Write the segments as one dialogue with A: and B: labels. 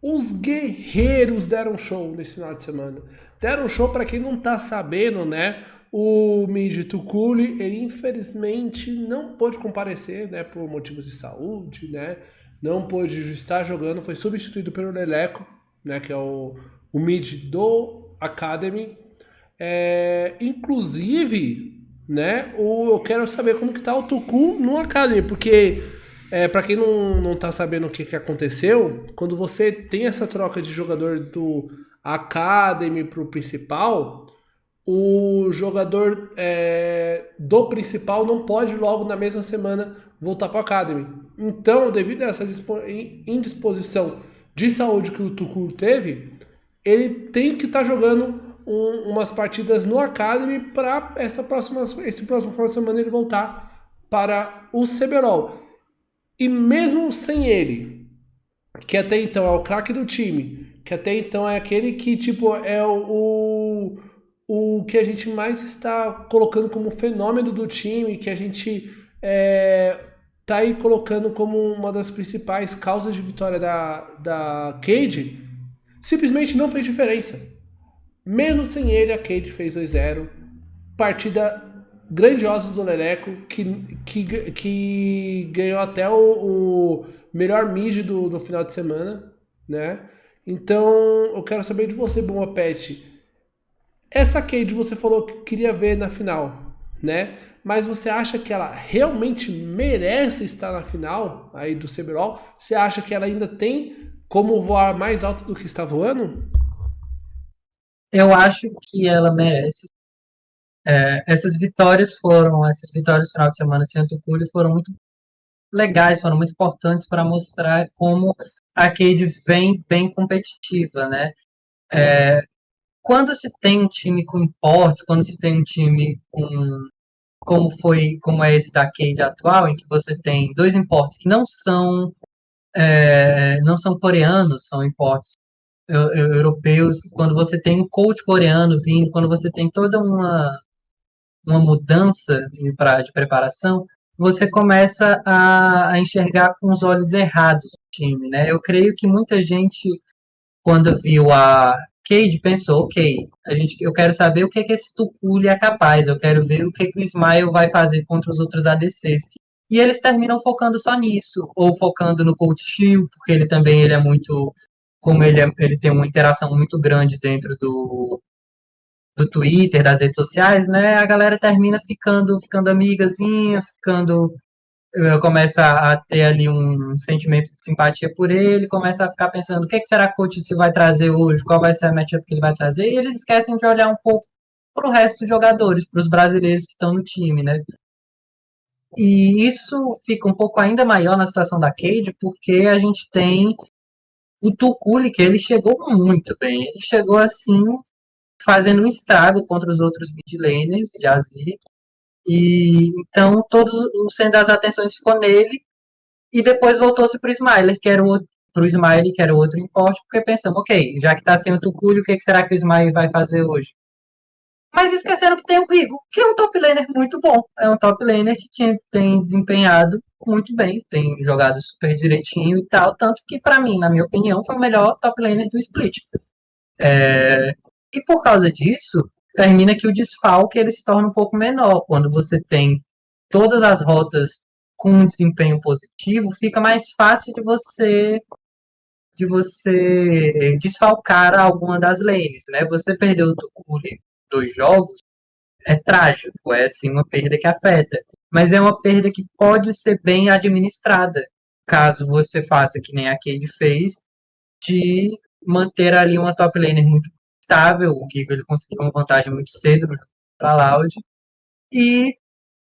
A: Os guerreiros deram show nesse final de semana. Deram show para quem não tá sabendo, né? O Mid Tukuli, ele infelizmente não pôde comparecer, né, por motivos de saúde, né? Não pôde estar jogando, foi substituído pelo Leleco, né, que é o mid do Academy. Inclusive, né, eu quero saber como que tá o Tuku no Academy, porque para quem não tá sabendo o que aconteceu, quando você tem essa troca de jogador do Academy pro principal, o jogador do principal não pode logo na mesma semana voltar para o Academy. Então, devido a essa indisposição de saúde que o Tukur teve, ele tem que estar jogando umas partidas no Academy para esse próximo final de semana ele voltar para o CBLOL. E mesmo sem ele, que até então é o craque do time, que até então é aquele que tipo é o que a gente mais está colocando como fenômeno do time, que a gente tá aí colocando como uma das principais causas de vitória da Cade, simplesmente não fez diferença. Mesmo sem ele, a Cade fez 2-0. Partida grandiosa do Leleco, que ganhou até o melhor mid do final de semana, né? Então, eu quero saber de você, Boa Pet. Essa Cade você falou que queria ver na final, né? Mas você acha que ela realmente merece estar na final aí do CBLOL? Você acha que ela ainda tem como voar mais alto do que está voando?
B: Eu acho que ela merece. Essas vitórias no final de semana sem o Tucumã foram muito legais, foram muito importantes para mostrar como a Cade vem bem competitiva, né? Quando se tem um time com importes, quando se tem um time como é esse da Cade atual, em que você tem dois importes que não são coreanos, são importes europeus, quando você tem um coach coreano vindo, quando você tem toda uma mudança de preparação, você começa a enxergar com os olhos errados o time, né? Eu creio que muita gente, quando viu a Cade, pensou, ok, eu quero saber o que esse Tuculi é capaz, eu quero ver o que o Smile vai fazer contra os outros ADCs. E eles terminam focando só nisso, ou focando no Coach Shield, porque ele é muito, ele tem uma interação muito grande dentro do Twitter, das redes sociais, né? A galera termina ficando amigazinha, começa a ter ali um sentimento de simpatia por ele, começa a ficar pensando o que será que o coach se vai trazer hoje, qual vai ser a matchup que ele vai trazer, e eles esquecem de olhar um pouco para o resto dos jogadores, para os brasileiros que estão no time, né? E isso fica um pouco ainda maior na situação da Cade, porque a gente tem o Tukuli, que ele chegou muito bem. Ele chegou assim, fazendo um estrago contra os outros mid laners de Azir. E então todos o centro das atenções ficou nele e depois voltou-se para o Smiler, que era o outro, pro Smiley, que era o outro importe, porque pensamos, ok, já que está sem o Tuculio, o que será que o Smiley vai fazer hoje? Mas esqueceram que tem o Rigo, que é um top laner muito bom. É um top laner que tem desempenhado muito bem, tem jogado super direitinho e tal, tanto que para mim, na minha opinião, foi o melhor top laner do split. E por causa disso, termina que o desfalque ele se torna um pouco menor. Quando você tem todas as rotas com um desempenho positivo, fica mais fácil de você desfalcar alguma das lanes, né? Você perdeu o Tukuli 2 jogos, é trágico, é assim uma perda que afeta, mas é uma perda que pode ser bem administrada, caso você faça que nem a Cade fez, de manter ali uma top laner muito estável. O Giga ele conseguiu uma vantagem muito cedo no jogo para Loud. E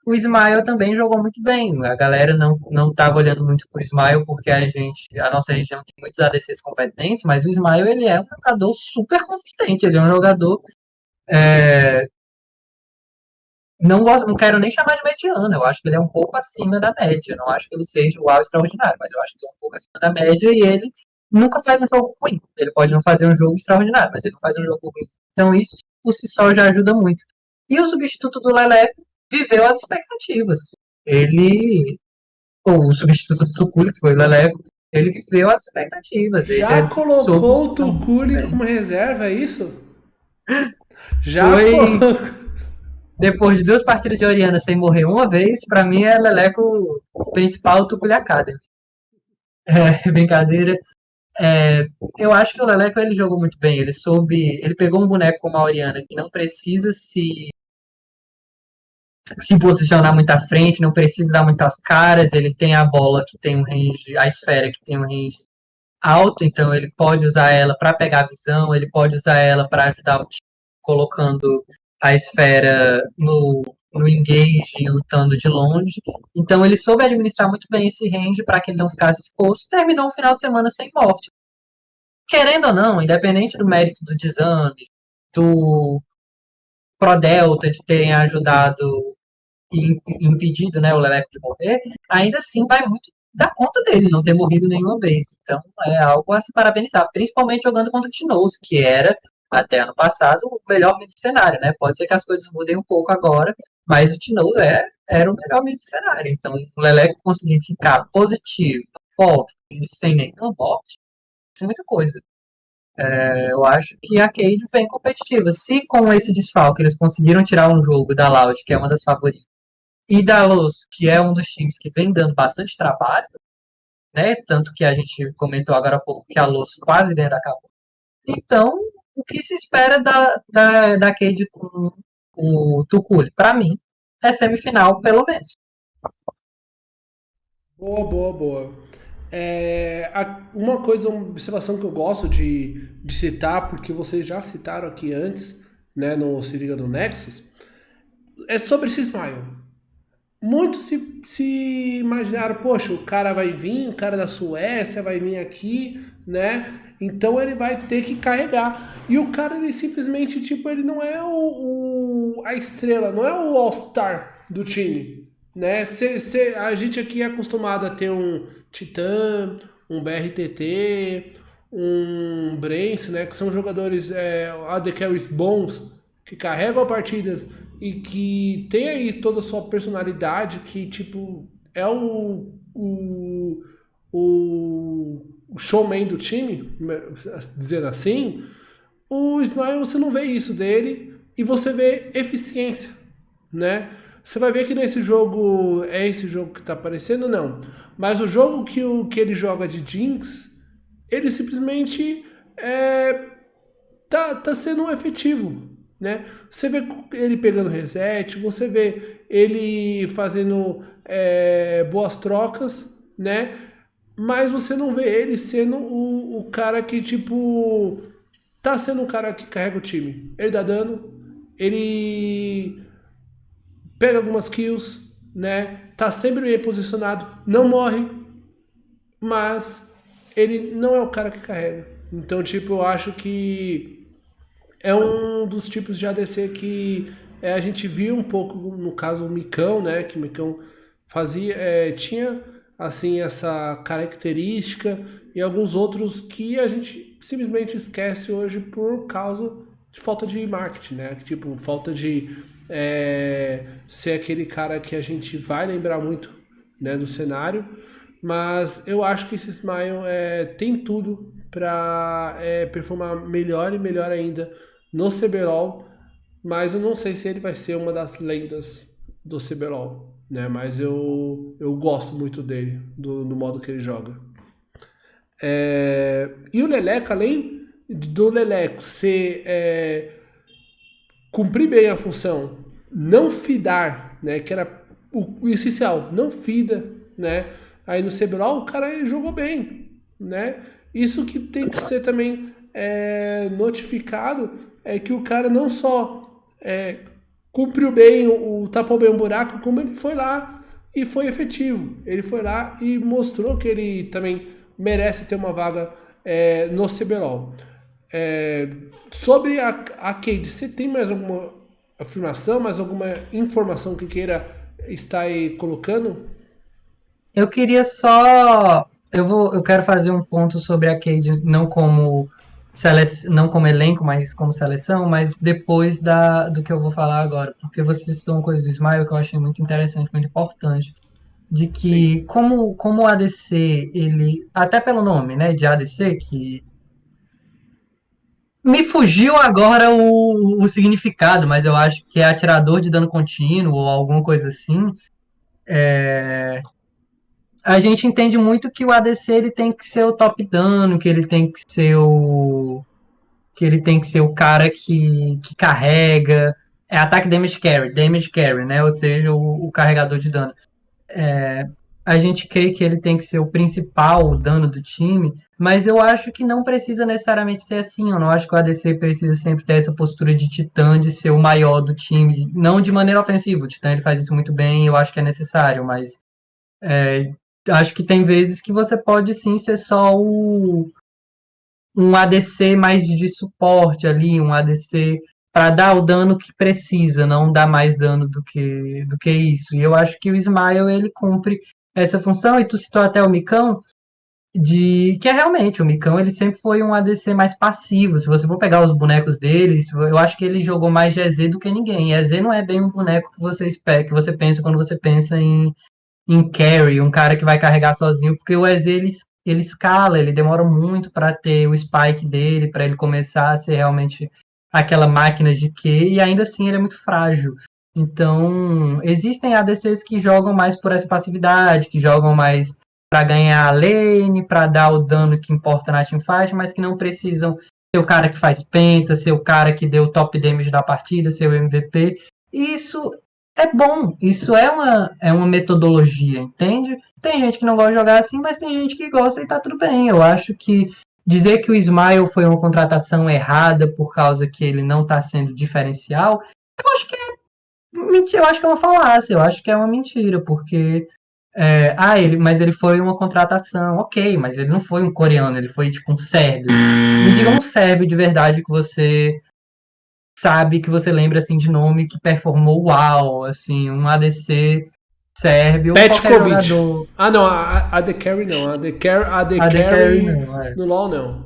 B: o Smile também jogou muito bem. A galera não estava olhando muito para o Smile porque a nossa região tem muitos ADCs competentes, mas o Smile ele é um jogador super consistente. Ele é um jogador não quero nem chamar de mediano. Eu acho que ele é um pouco acima da média. Não acho que ele seja o uau extraordinário, mas eu acho que ele é um pouco acima da média e ele nunca faz um jogo ruim. Ele pode não fazer um jogo extraordinário, mas ele não faz um jogo ruim. Então isso por si só já ajuda muito. E o substituto do Lelé viveu as expectativas. Ele, ou o substituto do Suculi, que foi o Leleco, Ele viveu as expectativas.
A: Já
B: Soube
A: colocou o
B: jogar muito
A: Tuculi
B: bem.
A: como reserva, é isso? Já
B: Foi
A: colocou.
B: depois de 2 partidas de Oriana sem morrer uma vez, pra mim é Leleco principal Tuculia Academy. Brincadeira. É, eu acho que o Leleco ele jogou muito bem. Ele pegou um boneco como a Oriana que não precisa se posicionar muito à frente, não precisa dar muitas caras. Ele tem a bola que tem um range, a esfera que tem um range alto, então ele pode usar ela para pegar a visão, ele pode usar ela para ajudar o time colocando a esfera no engage e lutando de longe. Então ele soube administrar muito bem esse range para que ele não ficasse exposto. Terminou um final de semana sem morte. Querendo ou não, independente do mérito do desame, do Pro Delta de terem ajudado e impedido, né, o Leleco de morrer, ainda assim vai muito da conta dele não ter morrido nenhuma vez. Então é algo a se parabenizar, principalmente jogando contra o Tinoz, que era, até ano passado, o melhor mid cenário, né? Pode ser que as coisas mudem um pouco agora, mas o Tinoz era o melhor mid cenário. Então o Leleco conseguir ficar positivo, forte e sem nenhuma morte, isso é muita coisa. Eu acho que a Cade vem competitiva. Se com esse desfalque eles conseguiram tirar um jogo da Loud, que é uma das favoritas, e da Luz, que é um dos times que vem dando bastante trabalho, né? Tanto que a gente comentou agora há pouco que a Luz quase ganha da Cabo. Então, o que se espera da Cade com o Tuculi? Para mim, é semifinal, pelo menos.
A: Boa, boa, boa. Uma coisa, uma observação que eu gosto de citar, porque vocês já citaram aqui antes, né, no Se Liga do Nexus, é sobre esse Smile. Muitos se imaginaram, poxa, o cara vai vir, o cara da Suécia vai vir aqui, né? Então ele vai ter que carregar. E o cara, ele simplesmente, tipo, ele não é a estrela, não é o All-Star do time, né? A gente aqui é acostumado a ter um Titã, um BRTT, um Brence, né? Que são jogadores AD Carries bons, que carregam partidas e que tem aí toda a sua personalidade, que tipo é o showman do time, dizendo assim. O Ismael, você não vê isso dele e você vê eficiência, né? Você vai ver que nesse jogo é esse jogo que tá aparecendo, não. Mas o jogo que ele joga de Jinx, ele simplesmente tá sendo efetivo, né? Você vê ele pegando reset, você vê ele fazendo boas trocas, né? Mas você não vê ele sendo o cara que, tipo, tá sendo o cara que carrega o time. Ele dá dano, ele pega algumas kills, né? Tá sempre bem posicionado, não morre, mas ele não é o cara que carrega. Então, tipo, eu acho que é um dos tipos de ADC que a gente viu um pouco, no caso, o Micão, né? Que o Micão fazia, tinha, assim, essa característica e alguns outros que a gente simplesmente esquece hoje por causa de falta de marketing, né? Tipo, falta de ser aquele cara que a gente vai lembrar muito, né, do cenário. Mas eu acho que esse Smile tem tudo para performar melhor e melhor ainda no CBLOL, mas eu não sei se ele vai ser uma das lendas do CBLOL, né? Mas eu gosto muito dele, do modo que ele joga. E o Leleco, além do Leleco ser cumprir bem a função, não fidar, né? Que era o essencial, não fida, né? Aí no CBLOL o cara jogou bem, né? Isso que tem que ser também notificado é que o cara não só cumpriu bem, tapou bem o buraco, como ele foi lá e foi efetivo. Ele foi lá e mostrou que ele também merece ter uma vaga no CBLOL. Sobre a Cade, você tem mais alguma afirmação, mais alguma informação que queira estar aí colocando?
B: Eu queria só. Eu quero fazer um ponto sobre a Cade, não como elenco, mas como seleção, mas depois do que eu vou falar agora. Porque você citou uma coisa do Smile que eu achei muito interessante, muito importante. de
A: Sim.
B: que como o ADC, ele, até pelo nome, né, de ADC, que me fugiu agora o significado, mas eu acho que é atirador de dano contínuo ou alguma coisa assim. A gente entende muito que o ADC ele tem que ser o top dano, que ele tem que ser o cara que carrega. É ataque damage carry, né? Ou seja, o carregador de dano. A gente crê que ele tem que ser o principal dano do time, mas eu acho que não precisa necessariamente ser assim. Eu não acho que o ADC precisa sempre ter essa postura de titã, de ser o maior do time, não de maneira ofensiva. O titã ele faz isso muito bem, eu acho que é necessário, mas acho que tem vezes que você pode sim ser só um ADC mais de suporte ali, um ADC para dar o dano que precisa, não dar mais dano do que isso. E eu acho que o Smile ele cumpre essa função, e tu citou até o Micão, de que é realmente, o Micão ele sempre foi um ADC mais passivo. Se você for pegar os bonecos deles, eu acho que ele jogou mais GZ do que ninguém. E EZ não é bem um boneco que você espera, que você pensa quando você pensa em carry, um cara que vai carregar sozinho, porque o EZ ele escala, ele demora muito para ter o spike dele, para ele começar a ser realmente aquela máquina de Q, e ainda assim ele é muito frágil. Então, existem ADCs que jogam mais por essa passividade, que jogam mais para ganhar a lane, para dar o dano que importa na teamfight, mas que não precisam ser o cara que faz penta, ser o cara que deu top damage da partida, ser o MVP. Isso é bom, isso é uma metodologia, entende? Tem gente que não gosta de jogar assim, mas tem gente que gosta e tá tudo bem. Eu acho que dizer que o Smile foi uma contratação errada por causa que ele não tá sendo diferencial, eu acho que é mentira, eu acho que é uma falácia, eu acho que é uma mentira, porque mas ele foi uma contratação, ok, mas ele não foi um coreano, ele foi tipo um sérvio. Me diga um sérvio de verdade que você sabe, que você lembra assim de nome que performou uau, assim, um ADC sérvio ou qualquer
A: Petkovic.
B: jogador
A: Ah, não, a The Carry não. A The
B: AD Carry
A: Carry
B: não, é.
A: no LoL não.